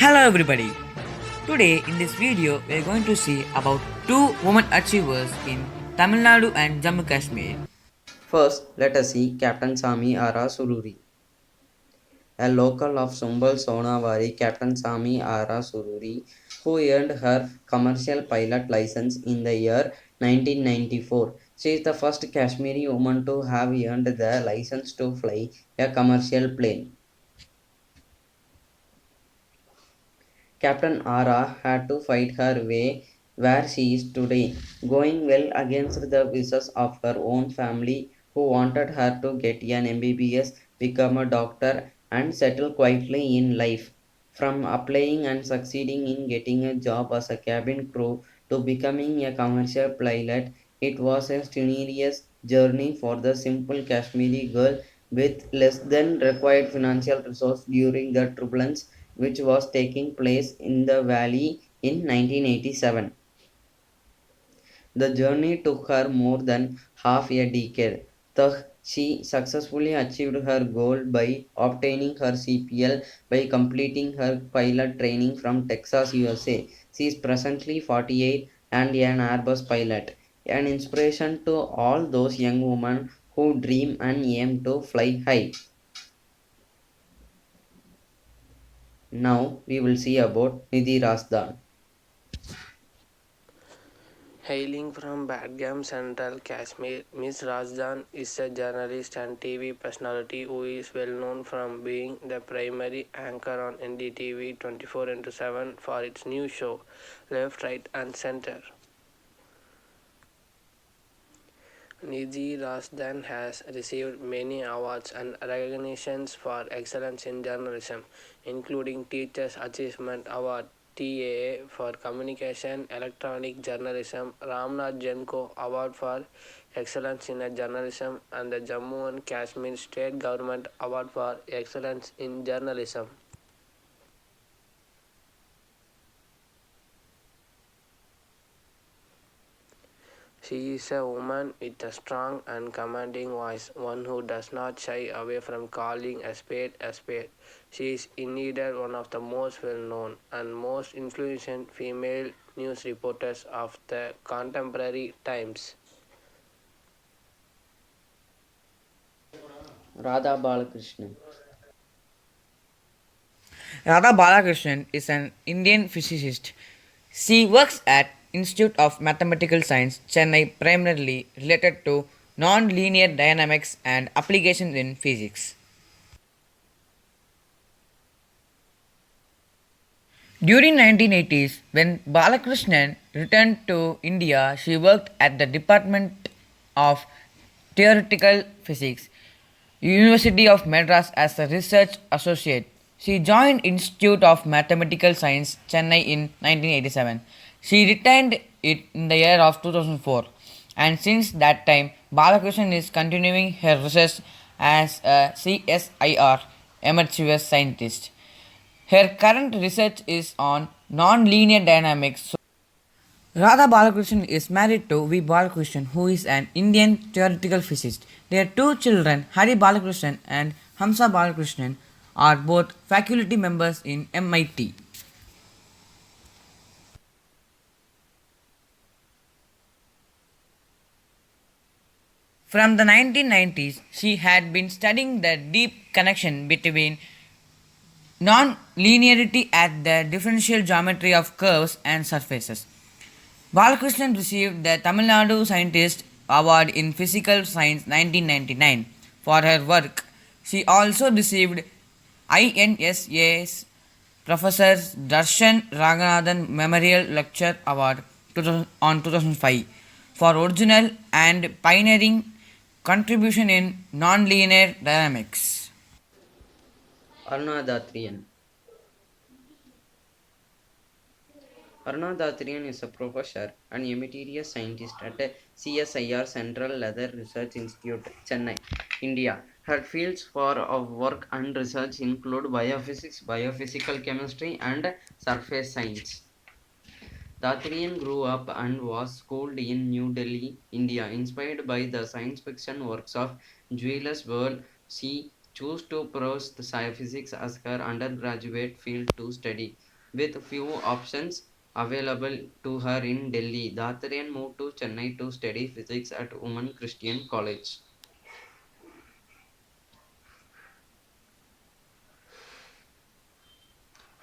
Hello everybody. Today in this video we are going to see about two women achievers in Tamil Nadu and Jammu Kashmir. First, let us see Captain Sami Ara Sururi. A local of Sumbal Sonavari, Captain Sami Ara Sururi, who earned her commercial pilot license in the year 1994. She is the first Kashmiri woman to have earned the license to fly a commercial plane. Captain Ara had to fight her way where she is today, going well against the wishes of her own family who wanted her to get an MBBS, become a doctor, and settle quietly in life. From applying and succeeding in getting a job as a cabin crew to becoming a commercial pilot, it was a strenuous journey for the simple Kashmiri girl with less than required financial resource during the turbulence which was taking place in the valley in 1987. The journey took her more than half a decade. Thus, she successfully achieved her goal by obtaining her CPL by completing her pilot training from Texas, USA. She is presently 48 and an Airbus pilot, an inspiration to all those young women who dream and aim to fly high. Now we will see about Nidhi Rasdan. Hailing from Badgam, Central Kashmir, Miss Razdan is a journalist and TV personality who is well known from being the primary anchor on NDTV 24/7 for its new show, Left, Right and Center. Nidhi Razdan has received many awards and recognitions for excellence in journalism, including Teachers Achievement Award TAA for Communication Electronic Journalism, Ramnath Jenko Award for Excellence in Journalism, and the Jammu and Kashmir State Government Award for Excellence in Journalism. She is a woman with a strong and commanding voice, one who does not shy away from calling a spade a spade. She is indeed one of the most well known and most influential female news reporters of the contemporary times. Radha Balakrishnan. Radha Balakrishnan is an Indian physicist. She works at Institute of Mathematical Science, Chennai, primarily related to non-linear dynamics and applications in physics. During 1980s, when Balakrishnan returned to India, she worked at the Department of Theoretical Physics, University of Madras as a research associate. She joined Institute of Mathematical Science, Chennai in 1987. She retained it in the year of 2004, and since that time, Balakrishnan is continuing her research as a CSIR emeritus scientist. Her current research is on non-linear dynamics. Radha Balakrishnan is married to V. Balakrishnan, who is an Indian theoretical physicist. Their two children, Hari Balakrishnan and Hamsa Balakrishnan, are both faculty members in MIT. From the 1990s, she had been studying the deep connection between non-linearity at the differential geometry of curves and surfaces. Balakrishnan received the Tamil Nadu Scientist Award in Physical Science 1999 for her work. She also received INSA's Professor Darshan Raghunathan Memorial Lecture Award on 2005 for original and pioneering contribution in nonlinear dynamics. Aruna Datriyan. Aruna Datriyan is a professor and emeritus scientist at CSIR Central Leather Research Institute, Chennai, India. Her fields for of work and research include biophysics, biophysical chemistry, and surface science. Datriyan grew up and was schooled in New Delhi, India, inspired by the science fiction works of Jules Verne. She chose to pursue the physics as her undergraduate field to study. With few options available to her in Delhi, Datarian moved to Chennai to study physics at Women Christian College.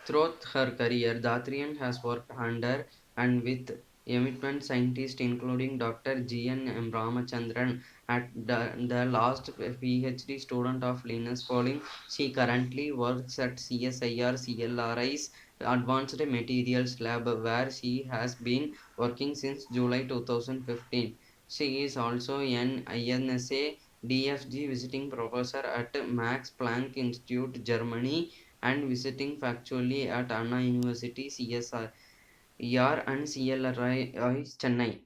Throughout her career, Datrian has worked under and with eminent scientists including Dr. G. N. Ramachandran at the last PhD student of Linus Pauling. She currently works at CSIR CLRI's Advanced Materials Lab where she has been working since July 2015. She is also an INSA DFG visiting professor at Max Planck Institute, Germany, and visiting factually at Anna University, CSIR, and CLRI Chennai.